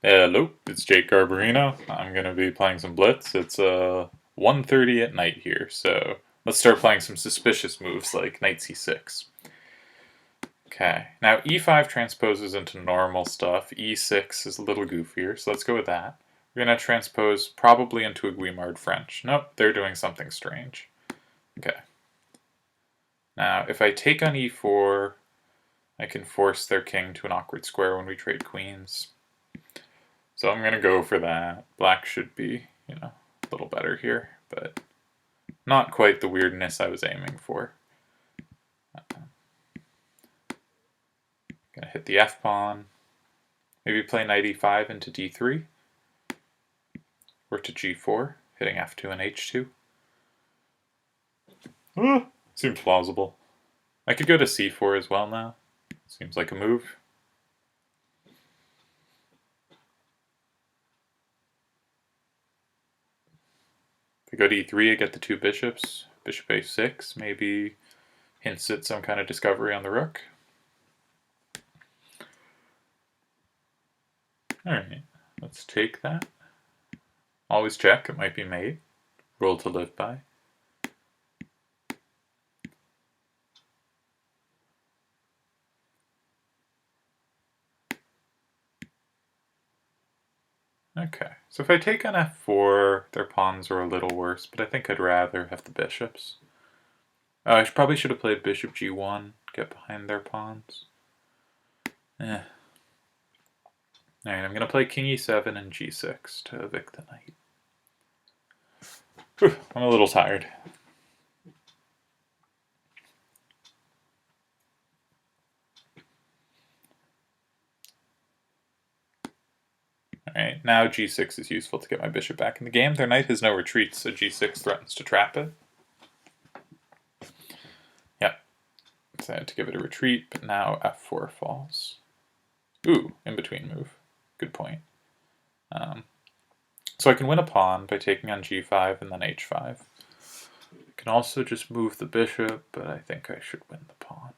Hello, it's Jake Garbarino. I'm going to be playing some Blitz. It's 1:30 at night here, so let's start playing some suspicious moves like knight c6. Okay, now e5 transposes into normal stuff. e6 is a little goofier, so let's go with that. We're going to transpose probably into a Guimard French. Nope, they're doing something strange. Okay. Now, if I take on e4, I can force their king to an awkward square when we trade queens. So I'm going to go for that. Black should be, a little better here, but not quite the weirdness I was aiming for. Going to hit the f-pawn. Maybe play knight e5 into d3. Or to g4, hitting f2 and h2. Seems plausible. I could go to c4 as well now. Seems like a move. If I go to e3, I get the two bishops. Bishop a6 maybe hints at some kind of discovery on the rook. Alright, let's take that. Always check, it might be mate. Rule to live by. Okay, so if I take on f4, their pawns are a little worse, but I think I'd rather have the bishops. I probably should have played bishop g1, get behind their pawns. Alright, I'm going to play king e7 and g6 to evict the knight. Whew, I'm a little tired. Alright, now g6 is useful to get my bishop back in the game. Their knight has no retreat, so g6 threatens to trap it. Yep. Decided to give it a retreat, but now f4 falls. Ooh, in-between move. Good point. So I can win a pawn by taking on g5 and then h5. I can also just move the bishop, but I think I should win the pawn.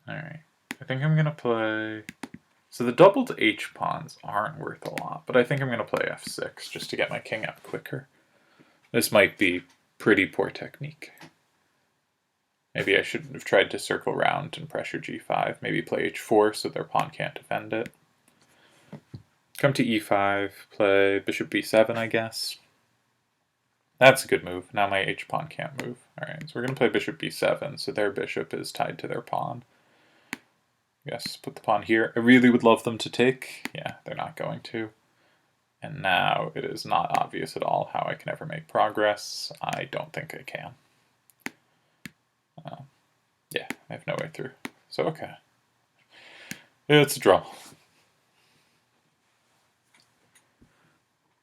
Alright, I think I'm going to play... So the doubled h pawns aren't worth a lot, but I think I'm going to play f6 just to get my king up quicker. This might be pretty poor technique. Maybe I should have tried to circle around and pressure g5. Maybe play h4 so their pawn can't defend it. Come to e5, play bishop b7, I guess. That's a good move. Now my h-pawn can't move. Alright, so we're going to play bishop b7, so their bishop is tied to their pawn. Yes, put the pawn here. I really would love them to take. Yeah, they're not going to. And now it is not obvious at all how I can ever make progress. I don't think I can. Yeah, I have no way through. So, okay. It's a draw.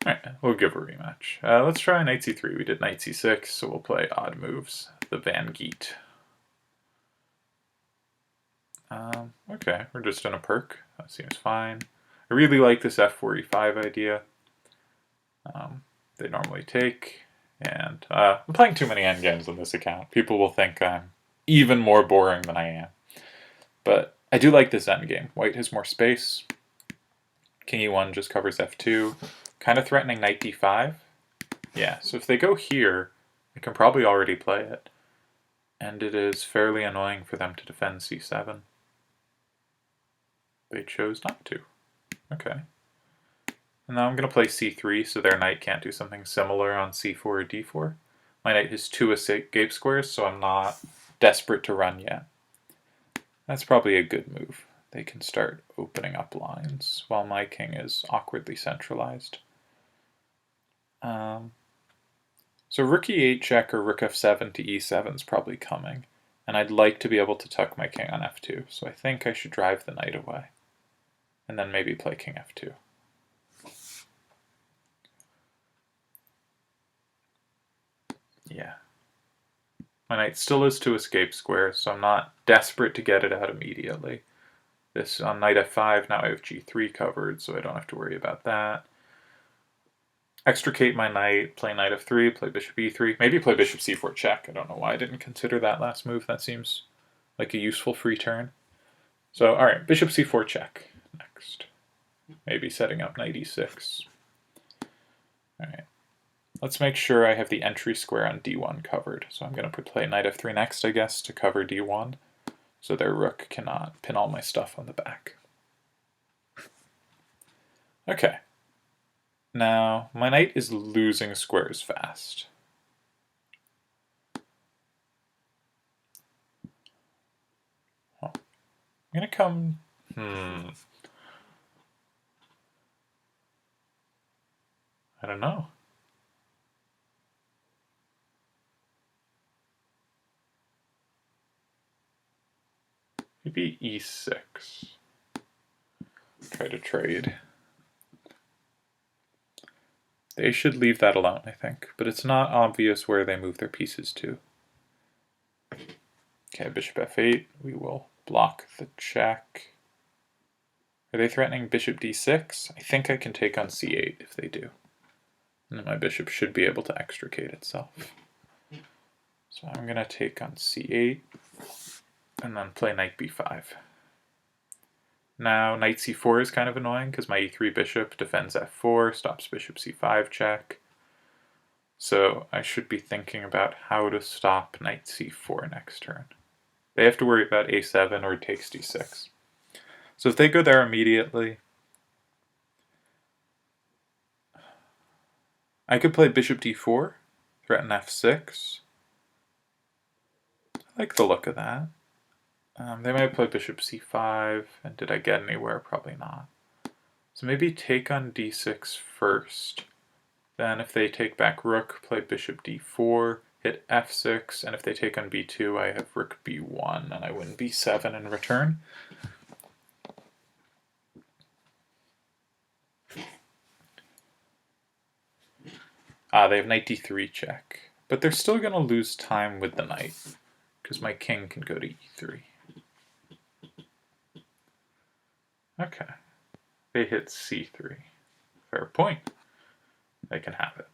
Alright, we'll give a rematch. Let's try knight c3. We did knight c6, so we'll play odd moves. The Van Geet. Okay, we're just in a Pirc. That seems fine. I really like this f4 e5 idea. They normally take, and I'm playing too many endgames on this account. People will think I'm even more boring than I am. But I do like this endgame. White has more space. King e1 just covers f2. Kind of threatening knight d5. Yeah, so if they go here, I can probably already play it. And it is fairly annoying for them to defend c7. They chose not to. Okay. And now I'm going to play c3 so their knight can't do something similar on c4 or d4. My knight has two escape squares, so I'm not desperate to run yet. That's probably a good move. They can start opening up lines while my king is awkwardly centralized. So rook e8 check or rook f7 to e7 is probably coming. And I'd like to be able to tuck my king on f2, so I think I should drive the knight away. And then maybe play king f2. Yeah. My knight still has two escape squares, so I'm not desperate to get it out immediately. This on knight f5, now I have g3 covered, so I don't have to worry about that. extricate my knight, play knight f3, play bishop e3, maybe play bishop c4 check. I don't know why I didn't consider that last move. That seems like a useful free turn. So, alright, bishop c4 check next. Maybe setting up knight e6. Alright, let's make sure I have the entry square on d1 covered. So I'm going to play knight f3 next, I guess, to cover d1, so their rook cannot pin all my stuff on the back. Okay. Now, my knight is losing squares fast. I'm going to come... I don't know. Maybe e6. Try to trade. They should leave that alone, I think, but it's not obvious where they move their pieces to. Okay, bishop f8. We will block the check. Are they threatening bishop d6? I think I can take on c8 if they do. And then my bishop should be able to extricate itself. So I'm going to take on c8 and then play knight b5. Now knight c4 is kind of annoying because my e3 bishop defends f4, stops bishop c5 check. So I should be thinking about how to stop knight c4 next turn. They have to worry about a7 or takes d6. So if they go there immediately, I could play bishop d4, threaten f6. I like the look of that. They might play bishop c5, and did I get anywhere? Probably not. So maybe take on d6 first. Then if they take back rook, play bishop d4, hit f6, and if they take on b2, I have rook b1, and I win b7 in return. They have knight d3 check. But they're still going to lose time with the knight, because my king can go to e3. Okay. They hit c3. Fair point. They can have it.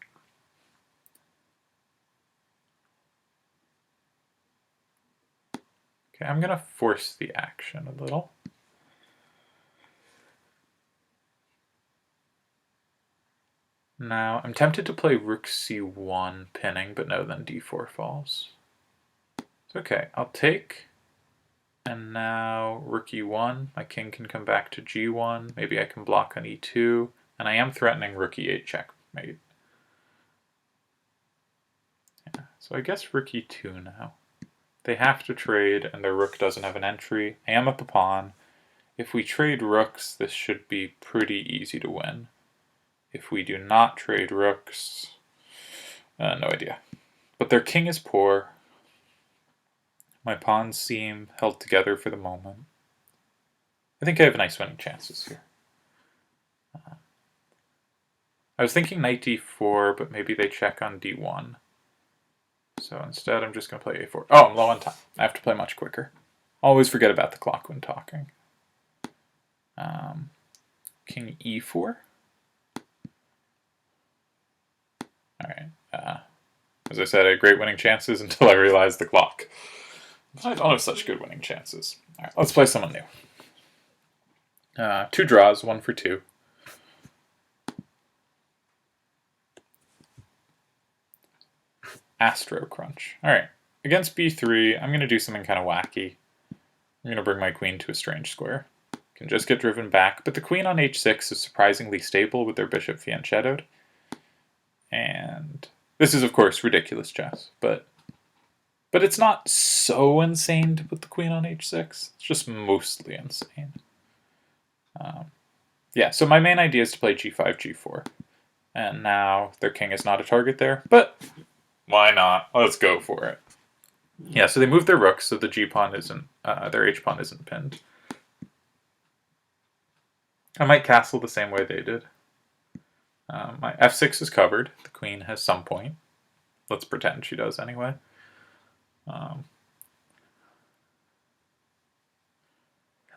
Okay, I'm going to force the action a little. Now, I'm tempted to play rook c1 pinning, but no, then d4 falls. It's okay, I'll take, and now rook e1, my king can come back to g1, maybe I can block on e2, and I am threatening rook e8 checkmate. Yeah, so I guess rook e2 now. They have to trade, and their rook doesn't have an entry. I am up a pawn. If we trade rooks, this should be pretty easy to win. If we do not trade rooks, no idea. But their king is poor. My pawns seem held together for the moment. I think I have nice winning chances here. I was thinking knight d4, but maybe they check on d1. So instead I'm just going to play a4. Oh, I'm low on time. I have to play much quicker. Always forget about the clock when talking. King e4. Alright. As I said, I had great winning chances until I realized the clock. But I don't have such good winning chances. Alright, let's play someone new. 2 draws, 1 for 2. Astro Crunch. Alright, against b3, I'm going to do something kind of wacky. I'm going to bring my queen to a strange square. Can just get driven back, but the queen on h6 is surprisingly stable with their bishop fianchettoed. And this is, of course, ridiculous chess, but it's not so insane to put the queen on h6. It's just mostly insane. Yeah, so my main idea is to play g5, g4. And now their king is not a target there, but why not? Let's go for it. Yeah, so they moved their rooks, so the g-pawn isn't, their h-pawn isn't pinned. I might castle the same way they did. My f6 is covered. The queen has some point. Let's pretend she does anyway.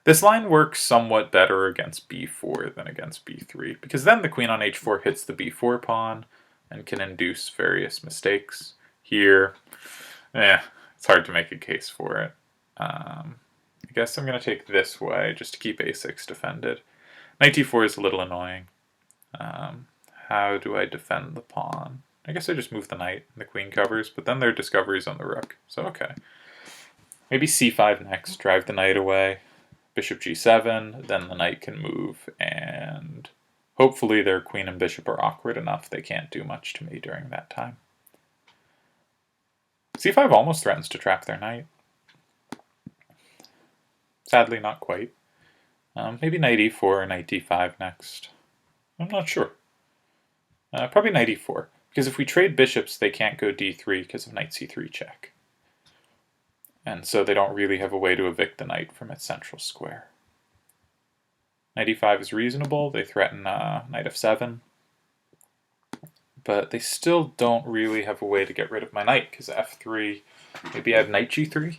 This line works somewhat better against b4 than against b3, because then the queen on h4 hits the b4 pawn and can induce various mistakes. Here, it's hard to make a case for it. I guess I'm going to take this way just to keep a6 defended. Knight d4 is a little annoying. How do I defend the pawn? I guess I just move the knight and the queen covers, but then there are discoveries on the rook, so okay. Maybe c5 next, drive the knight away. Bishop g7, then the knight can move, and hopefully their queen and bishop are awkward enough they can't do much to me during that time. c5 almost threatens to trap their knight. Sadly, not quite. Maybe knight e4 or knight d5 next. I'm not sure. Probably knight e4, because if we trade bishops, they can't go d3 because of knight c3 check. And so they don't really have a way to evict the knight from its central square. Knight e5 is reasonable. They threaten knight f7. But they still don't really have a way to get rid of my knight, because f3, maybe I have knight g3?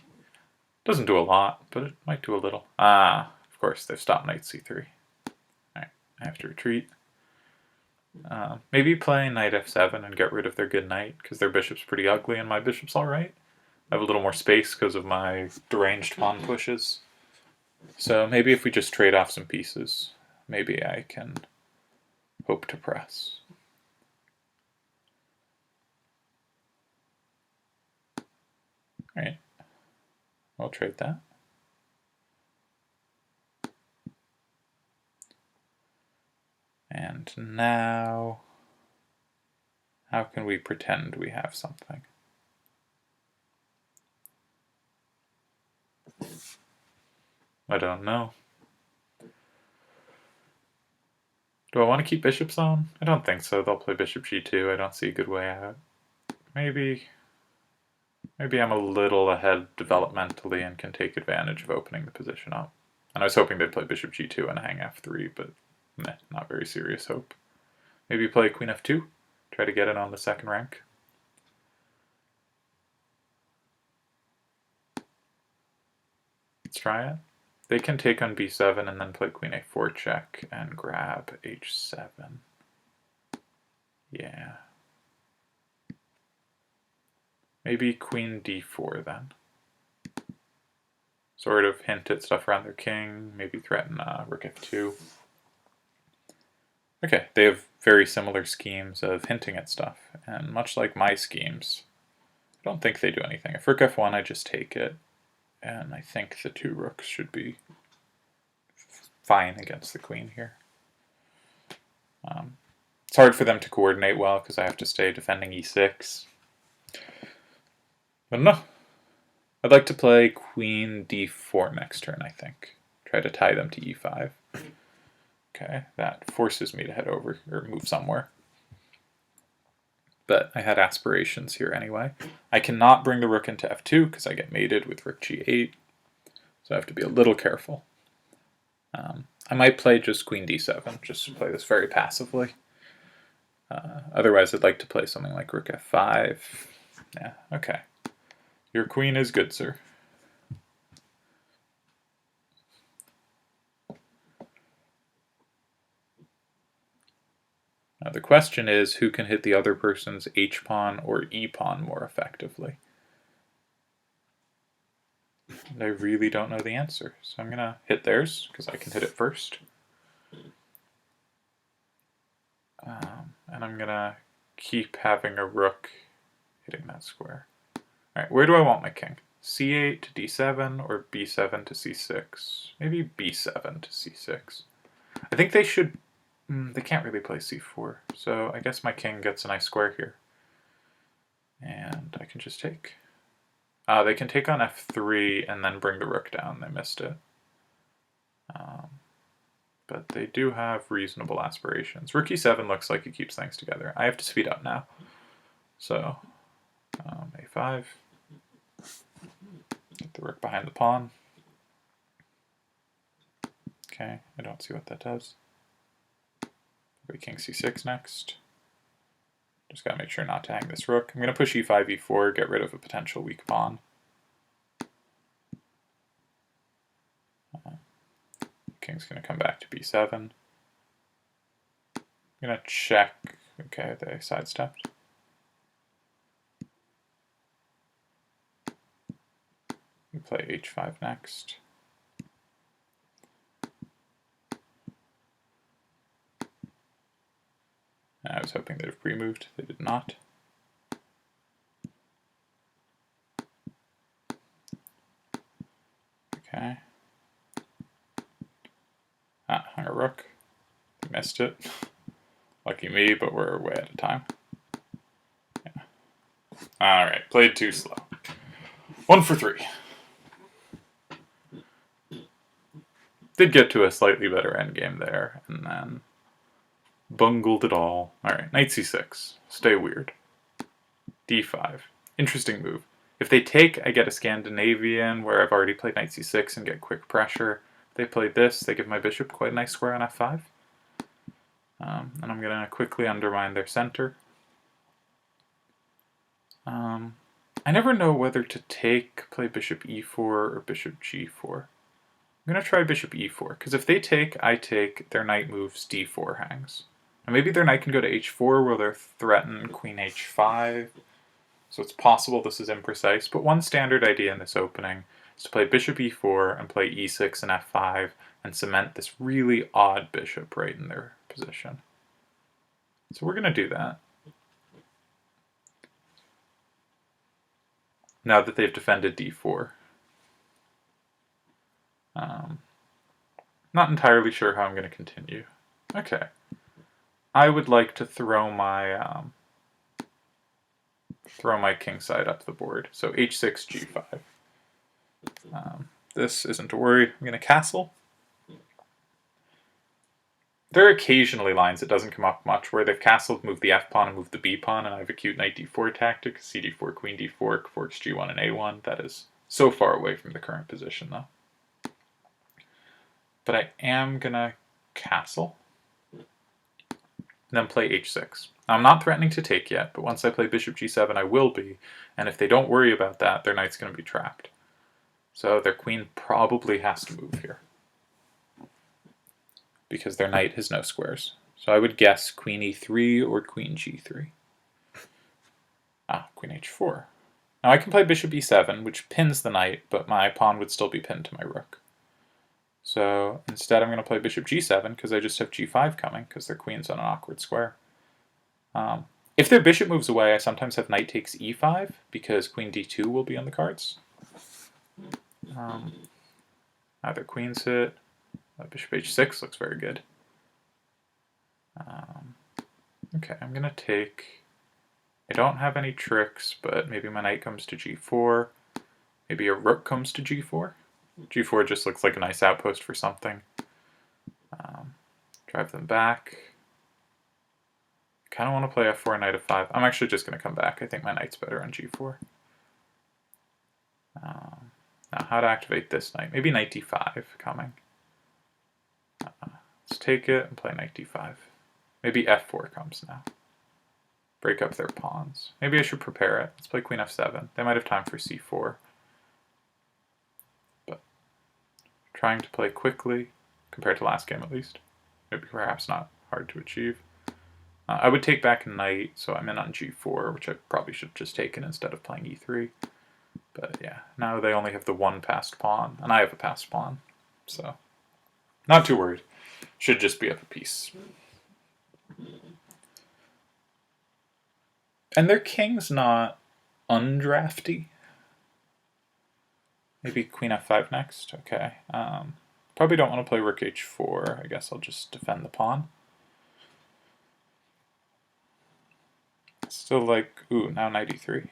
Doesn't do a lot, but it might do a little. Of course, they've stopped knight c3. Alright, I have to retreat. Maybe play knight f7 and get rid of their good knight, because their bishop's pretty ugly and my bishop's alright. I have a little more space because of my deranged pawn pushes. So maybe if we just trade off some pieces, maybe I can hope to press. Alright, I'll trade that. And now, how can we pretend we have something? I don't know. Do I want to keep bishops on? I don't think so. They'll play bishop g2. I don't see a good way out. Maybe I'm a little ahead developmentally and can take advantage of opening the position up. And I was hoping they'd play bishop g2 and hang f3, but not very serious hope. Maybe play queen f2, try to get it on the second rank. Let's try it. They can take on b7 and then play queen a4 check and grab h7. Yeah. Maybe queen d4 then. Sort of hint at stuff around their king, maybe threaten rook f2. Okay, they have very similar schemes of hinting at stuff, and much like my schemes, I don't think they do anything. If rook f1, I just take it, and I think the two rooks should be fine against the queen here. It's hard for them to coordinate well because I have to stay defending e6. But no, I'd like to play queen d4 next turn, I think. Try to tie them to e5. Okay, that forces me to head over or move somewhere. But I had aspirations here anyway. I cannot bring the rook into f2 because I get mated with rook g8. So I have to be a little careful. I might play just queen d7, just to play this very passively. Otherwise, I'd like to play something like rook f5. Yeah, okay. Your queen is good, sir. Now the question is, who can hit the other person's h-pawn or e-pawn more effectively? And I really don't know the answer, so I'm going to hit theirs, because I can hit it first. And I'm going to keep having a rook hitting that square. Alright, where do I want my king? c8 to d7 or b7 to c6? Maybe b7 to c6. I think they should... they can't really play c4, so I guess my king gets a nice square here. And I can just take. They can take on f3 and then bring the rook down. They missed it. But they do have reasonable aspirations. Rook e7 looks like it keeps things together. I have to speed up now. So, a5. Get the rook behind the pawn. Okay, I don't see what that does. Play king c6 next. Just gotta make sure not to hang this rook. I'm gonna push e5, e4, get rid of a potential weak pawn. king's going to come back to b7. I'm going to check. Okay, they sidestepped. We play h5 next. I was hoping they'd have pre-moved. They did not. Okay. Hung a rook. Missed it. Lucky me, but we're way out of time. Yeah. Alright, played too slow. 1 for 3. Did get to a slightly better endgame there, and then bungled it all. Alright, knight c6. Stay weird. d5. Interesting move. If they take, I get a Scandinavian where I've already played knight c6 and get quick pressure. If they play this, they give my bishop quite a nice square on f5. And I'm going to quickly undermine their center. I never know whether to play bishop e4 or bishop g4. I'm going to try bishop e4, because if they take, I take, their knight moves d4 hangs. And maybe their knight can go to h4 where they're threatened queen h5. So it's possible this is imprecise, but one standard idea in this opening is to play bishop e4 and play e6 and f5 and cement this really odd bishop right in their position. So we're going to do that. Now that they've defended d4. Not entirely sure how I'm going to continue. Okay. I would like to throw my king side up the board. So h6, g5. This isn't to worry. I'm going to castle. There are occasionally lines that doesn't come up much where they've castled, moved the f pawn and moved the b pawn, and I have a cute knight d4 tactic, cd4, queen d4, forks g1 and a1. That is so far away from the current position though. But I am going to castle, and then play h6. Now, I'm not threatening to take yet, but once I play bishop g7 I will be, and if they don't worry about that, their knight's going to be trapped. So their queen probably has to move here, because their knight has no squares. So I would guess queen e3 or queen g3. Queen h4. Now I can play bishop e7, which pins the knight, but my pawn would still be pinned to my rook. So instead I'm going to play bishop g7 because I just have g5 coming because their queen's on an awkward square. If their bishop moves away, I sometimes have knight takes e5 because queen d2 will be on the cards. Now their queen's hit. Bishop h6 looks very good. Okay, I'm going to take... I don't have any tricks, but maybe my knight comes to g4. Maybe a rook comes to g4. g4 just looks like a nice outpost for something. Drive them back. I kind of want to play f4, knight f5. I'm actually just going to come back. I think my knight's better on g4. Now how to activate this knight? Maybe knight d5 coming. Let's take it and play knight d5. Maybe f4 comes now. Break up their pawns. Maybe I should prepare it. Let's play queen f7. They might have time for c4. But trying to play quickly, compared to last game at least. Maybe perhaps not hard to achieve. I would take back a knight, so I'm in on g4, which I probably should have just taken instead of playing e3. But yeah, now they only have the one passed pawn, and I have a passed pawn. So, not too worried. Should just be up a piece. And their king's not undrafty. Maybe queen f5 next. Okay. Probably don't want to play rook h4. I guess I'll just defend the pawn. Still like, ooh, now knight e3.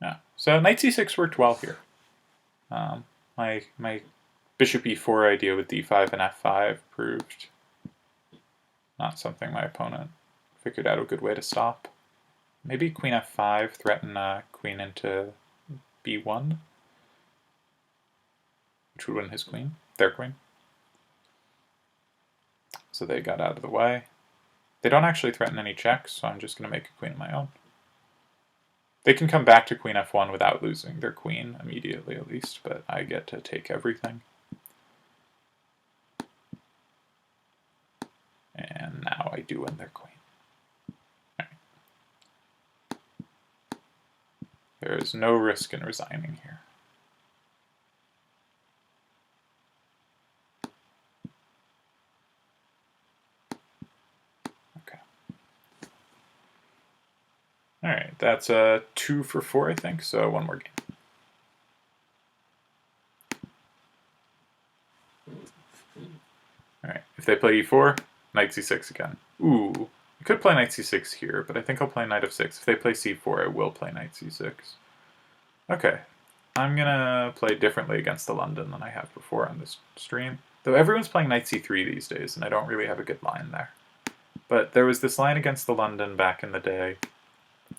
Yeah. So knight c6 worked well here. My bishop e4 idea with d5 and f5 proved not something my opponent figured out a good way to stop. Maybe queen f5, threaten queen into b1, which would win his queen, their queen. So they got out of the way. They don't actually threaten any checks, so I'm just going to make a queen of my own. They can come back to queen f1 without losing their queen immediately at least, but I get to take everything. And now I do win their queen. Right. There is no risk in resigning here. Okay. All right, that's a 2 for 4, I think, so one more game. Alright, if they play e4, knight c6 again. Ooh, I could play knight c6 here, but I think I'll play knight f6. If they play c4, I will play knight c6. Okay, I'm gonna play differently against the London than I have before on this stream. Though everyone's playing knight c3 these days, and I don't really have a good line there. But there was this line against the London back in the day.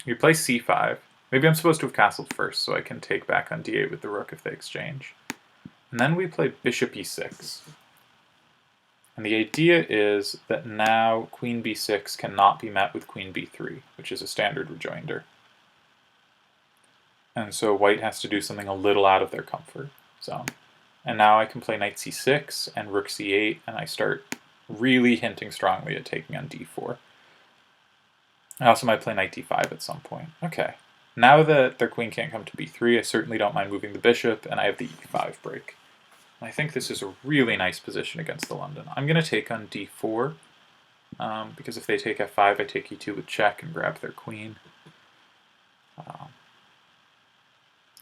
You play c5. Maybe I'm supposed to have castled first, so I can take back on d8 with the rook if they exchange. And then we play bishop e6. And the idea is that now queen b6 cannot be met with queen b3, which is a standard rejoinder. And so white has to do something a little out of their comfort zone. And now I can play knight c6 and rook c8, and I start really hinting strongly at taking on d4. I also might play knight d5 at some point. Okay. Now that their queen can't come to b3, I certainly don't mind moving the bishop, and I have the e5 break. I think this is a really nice position against the London. I'm going to take on d4, because if they take f5, I take e2 with check and grab their queen.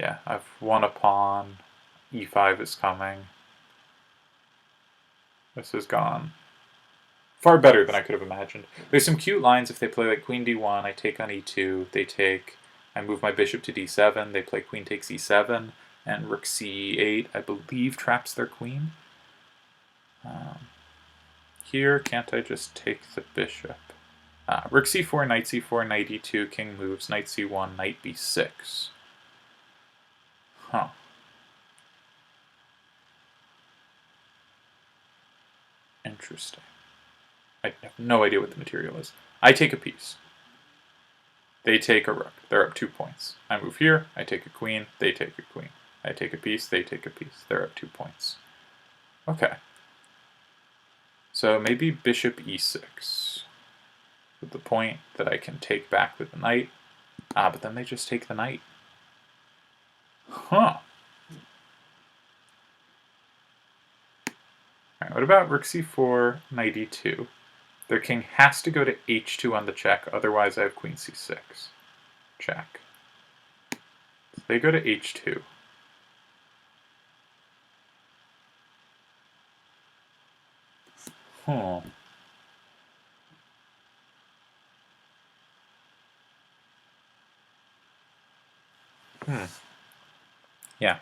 Yeah, I've won a pawn. e5 is coming. This has gone far better than I could have imagined. There's some cute lines if they play like queen d1, I take on e2, they take, I move my bishop to d7, they play queen takes e7, and rook c8, I believe, traps their queen. Here, can't I just take the bishop? Rook c4, knight e2, king moves, knight c1, knight b6. Huh. Interesting. I have no idea what the material is. I take a piece. They take a rook. They're up 2 points. I move here, I take a queen, they take a queen. I take a piece, they take a piece. They're up 2 points. Okay. So maybe bishop e6. With the point that I can take back with the knight. But then they just take the knight. Huh. Alright, what about rook c4, knight e2? Their king has to go to h2 on the check, otherwise I have queen c6. Check. So they go to h2. Huh. Yeah.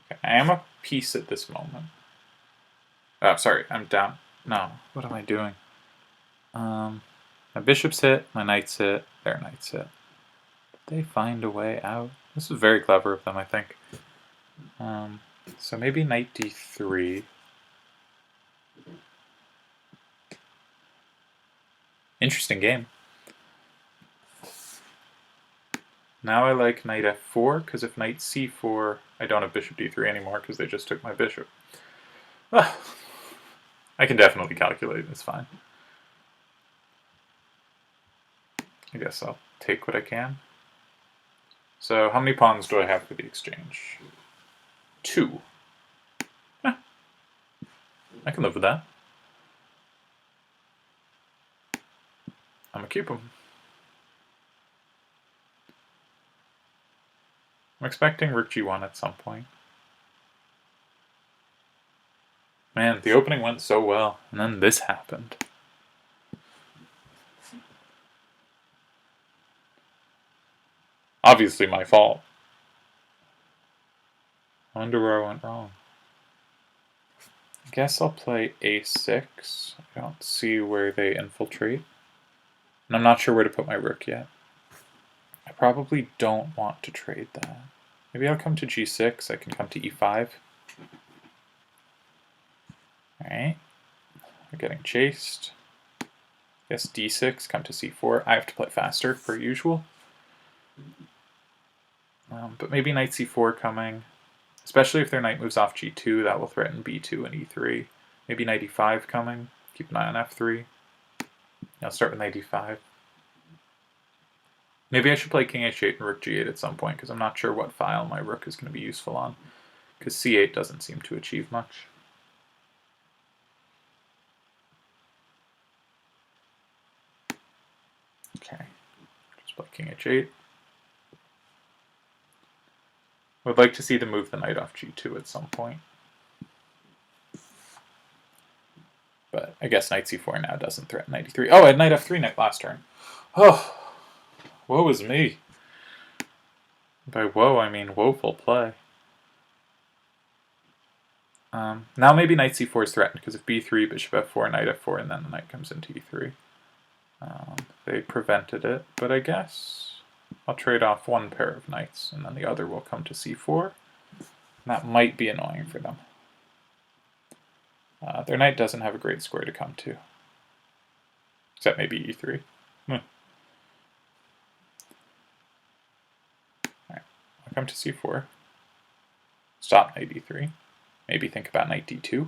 Okay, I am a piece at this moment. Oh, sorry, I'm down. No, what am I doing? My bishop's hit, my knight's hit, their knight's hit. Did they find a way out? This is very clever of them, I think. So maybe knight d3. Interesting game. Now I like knight f4, because if knight c4, I don't have bishop d3 anymore, because they just took my bishop. I can definitely calculate, it's fine. I guess I'll take what I can. So how many pawns do I have for the exchange? 2. I can live with that. I'm gonna keep them. I'm expecting rook g1 at some point. Man, the opening went so well, and then this happened. Obviously my fault. I wonder where I went wrong. I guess I'll play a6. I don't see where they infiltrate. And I'm not sure where to put my rook yet. I probably don't want to trade that. Maybe I'll come to g6. I can come to e5. Alright. We're getting chased. Guess d6, come to c4. I have to play faster, per usual. But maybe knight c4 coming. Especially if their knight moves off g2, that will threaten b2 and e3. Maybe knight e5 coming. Keep an eye on f3. I'll start with knight e5. Maybe I should play king h8 and rook g8 at some point, because I'm not sure what file my rook is going to be useful on. Because c8 doesn't seem to achieve much. Okay, just play king h8. I would like to see them move the knight off g2 at some point. But I guess knight c4 now doesn't threaten knight e3. Oh, I had knight f3 last turn. Oh, woe is me. By woe, I mean woeful play. Now maybe knight c4 is threatened, because if b3, bishop f4, knight f4, and then the knight comes into e3. They prevented it, but I guess I'll trade off one pair of knights, and then the other will come to c4. That might be annoying for them. Their knight doesn't have a great square to come to. Except maybe e3. Alright, I'll come to c4. Stop knight e3. Maybe think about knight d2.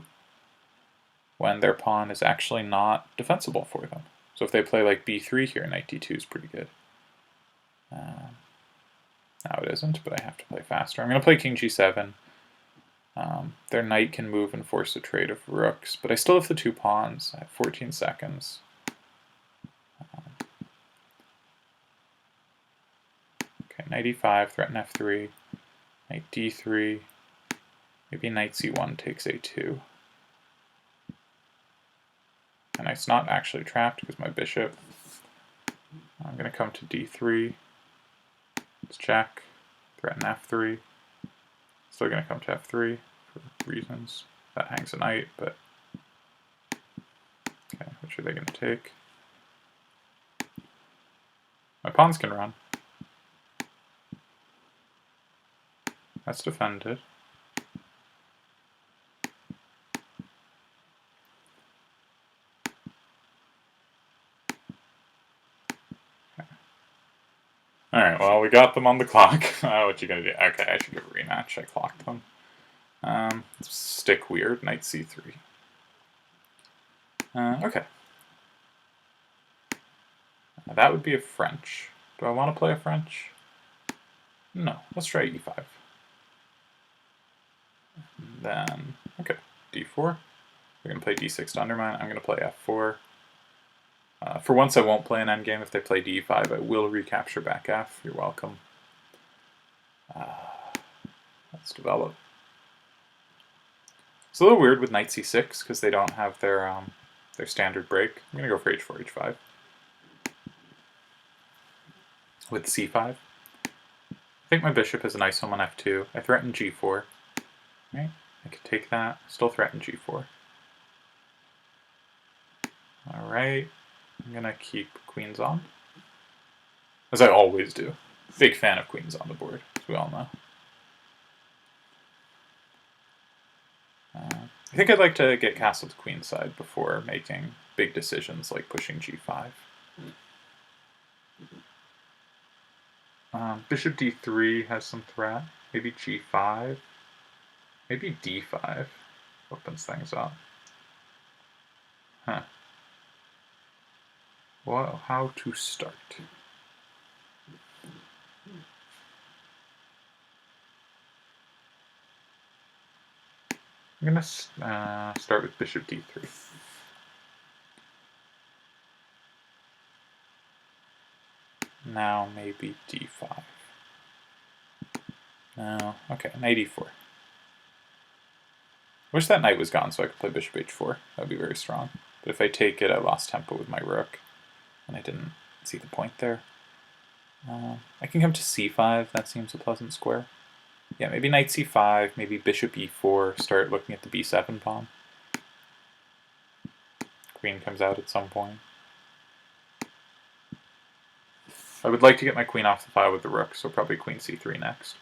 When their pawn is actually not defensible for them. So if they play like b3 here, knight d2 is pretty good. Now it isn't, but I have to play faster. I'm going to play king g7. Their knight can move and force a trade of rooks, but I still have the two pawns. I have 14 seconds. Okay, knight e5, threaten f3, knight d3, maybe knight c1 takes a2. And knight's not actually trapped because my bishop. I'm going to come to d3. Let's check. Threaten f3. Still going to come to f3 for reasons. That hangs a knight, but okay, which are they going to take? My pawns can run. That's defended. Alright, well, we got them on the clock. What you gonna do? Okay, I should give a rematch. I clocked them. Stick weird, knight c3. Okay. That would be a French. Do I want to play a French? No, let's try e5. Then, okay, d4. We're going to play d6 to undermine. I'm going to play f4. For once, I won't play an endgame. If they play d5, I will recapture back f. You're welcome. Let's develop. It's a little weird with knight c6 because they don't have their standard break. I'm going to go for h4, h5. With c5. I think my bishop has a nice home on f2. I threaten g4. Right? I could take that. Still threaten g4. Alright. I'm going to keep queens on. As I always do. Big fan of queens on the board, as we all know. I think I'd like to get castled to queenside before making big decisions like pushing g5. Bishop d3 has some threat. Maybe g5. Maybe d5 opens things up. Huh. Well, how to start? I'm going to start with bishop d3. Now maybe d5. No, okay, knight e4. Wish that knight was gone so I could play bishop h4. That would be very strong. But if I take it, I lost tempo with my rook, and I didn't see the point there. I can come to c5. That seems a pleasant square. Yeah, maybe knight c5, maybe bishop e4, start looking at the b7 pawn. Queen comes out at some point. I would like to get my queen off the file with the rook, so probably queen c3 next.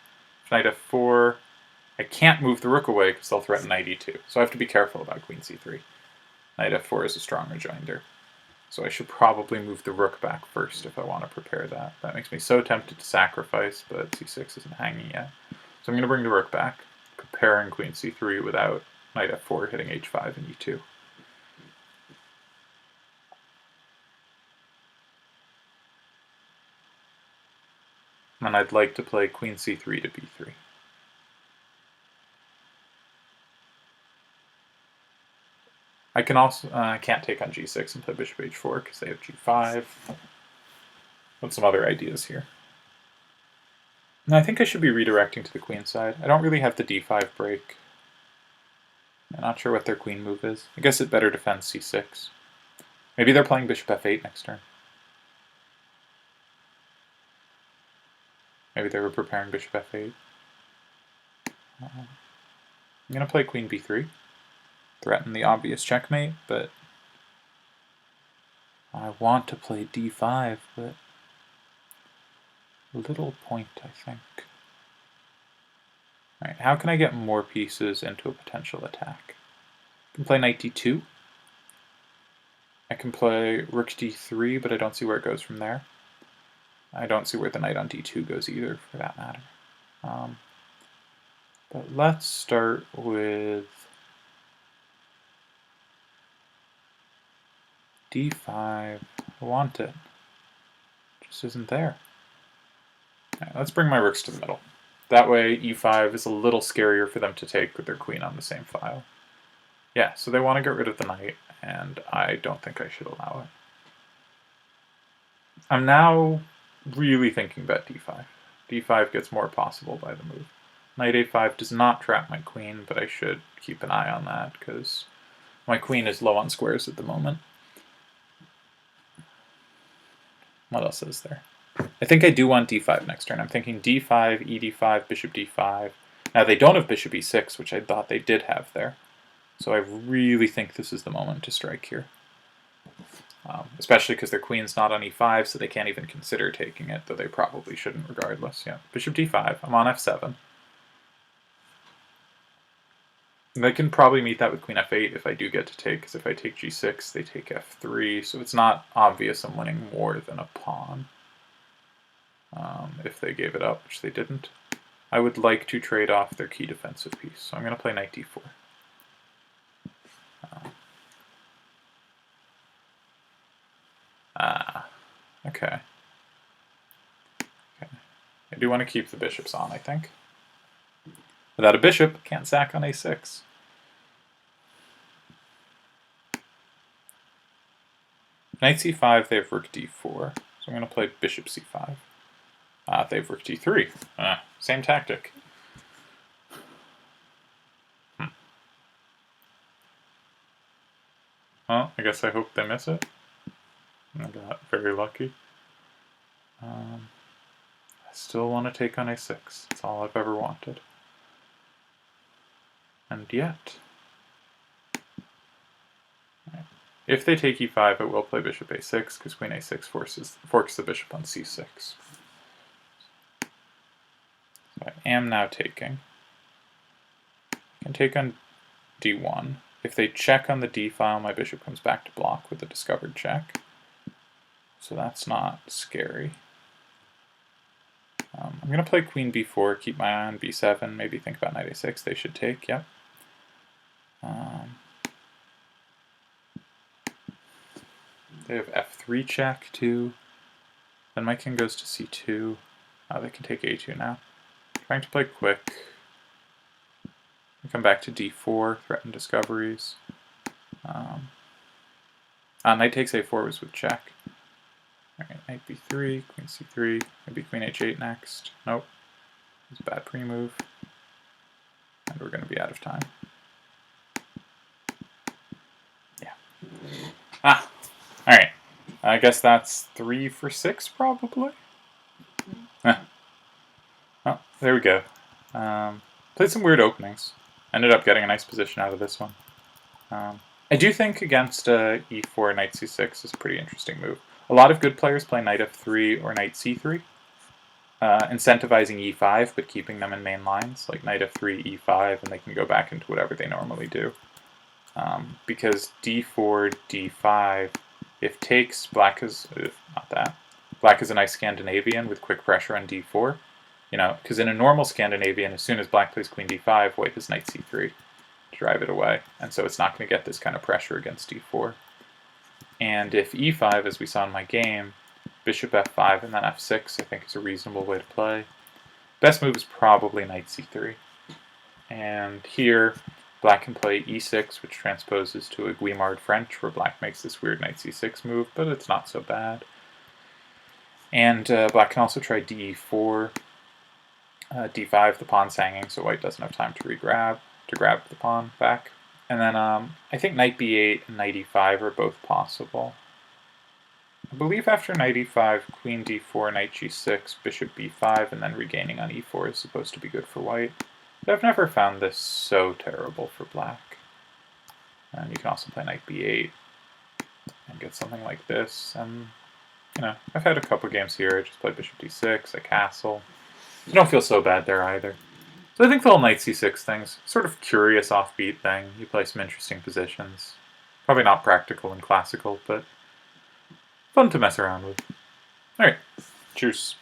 Knight f4. I can't move the rook away because they'll threaten knight e2, so I have to be careful about queen c3. Knight f4 is a strong rejoinder, so I should probably move the rook back first if I want to prepare that. That makes me so tempted to sacrifice, but c6 isn't hanging yet. So I'm going to bring the rook back, preparing queen c3 without knight f4 hitting h5 and e2. And I'd like to play queen c3 to b3. I can also, I can't take on g6 and play bishop h4 because they have g5. But some other ideas here. And I think I should be redirecting to the queen side. I don't really have the d5 break. I'm not sure what their queen move is. I guess it better defends c6. Maybe they're playing bishop f8 next turn. Maybe they were preparing bishop f8. I'm going to play queen b3. Threaten the obvious checkmate, but I want to play d5, but little point, I think. Alright, how can I get more pieces into a potential attack? I can play knight d2. I can play rook d3, but I don't see where it goes from there. I don't see where the knight on d2 goes either, for that matter. But let's start with d5. I want it. It just isn't there. Right, let's bring my rooks to the middle. That way e5 is a little scarier for them to take with their queen on the same file. Yeah, so they want to get rid of the knight, and I don't think I should allow it. I'm now really thinking about d5. d5 gets more possible by the move. Knight a5 does not trap my queen, but I should keep an eye on that, because my queen is low on squares at the moment. What else is there? I think I do want d5 next turn. I'm thinking d5, ed5, bishop d5. Now they don't have bishop e6, which I thought they did have there. So I really think this is the moment to strike here. Especially because their queen's not on e5, so they can't even consider taking it, though they probably shouldn't regardless. Yeah, bishop d5. I'm on f7. They can probably meet that with queen f8 if I do get to take, because if I take g6, they take f3, so it's not obvious I'm winning more than a pawn. If they gave it up, which they didn't. I would like to trade off their key defensive piece, so I'm going to play knight d4. Okay. I do want to keep the bishops on, I think. Without a bishop, can't sack on a6. Knight c5, they have rook d4, so I'm going to play bishop c5. They have rook d3. Same tactic. Well, I guess I hope they miss it. I got very lucky. I still want to take on a6. That's all I've ever wanted. And yet... If they take e5, I will play bishop a6, because queen a6 forks the bishop on c6. So I am now taking. I can take on d1. If they check on the d file, my bishop comes back to block with a discovered check. So that's not scary. I'm going to play queen b4, keep my eye on b7, maybe think about knight a6. They should take, yep. They have f3 check too. Then my king goes to c2. They can take a2 now. Trying to play quick. Come back to d4, threaten discoveries. Knight takes a4 was with check. Alright, knight b3, queen c3, maybe queen h8 next. Nope. It's a bad pre-move. And we're going to be out of time. Yeah. Alright. I guess that's 3 for 6, probably? Oh, there we go. Played some weird openings. Ended up getting a nice position out of this one. I do think against e4, knight c6 is a pretty interesting move. A lot of good players play knight f3 or knight c3, incentivizing e5 but keeping them in main lines, like knight f3, e5, and they can go back into whatever they normally do. Because d4, d5, if takes, black is, not that, black is a nice Scandinavian with quick pressure on d4. You know, because in a normal Scandinavian, as soon as black plays queen d5, white has knight c3 to drive it away. And so it's not going to get this kind of pressure against d4. And if e5, as we saw in my game, bishop f5 and then f6, I think is a reasonable way to play. Best move is probably knight c3. And here, black can play e6, which transposes to a Guimard French, where black makes this weird knight c6 move, but it's not so bad. And black can also try de4, d5, the pawn's hanging, so white doesn't have time to grab the pawn back. And then I think knight b8 and knight e5 are both possible. I believe after knight e5, queen d4, knight g6, bishop b5, and then regaining on e4 is supposed to be good for white. But I've never found this so terrible for black. And you can also play knight b8 and get something like this. And, you know, I've had a couple games here. I just play bishop d6, a castle. You don't feel so bad there either. So I think the whole knight c6 thing's sort of curious offbeat thing. You play some interesting positions. Probably not practical and classical, but fun to mess around with. Alright, cheers.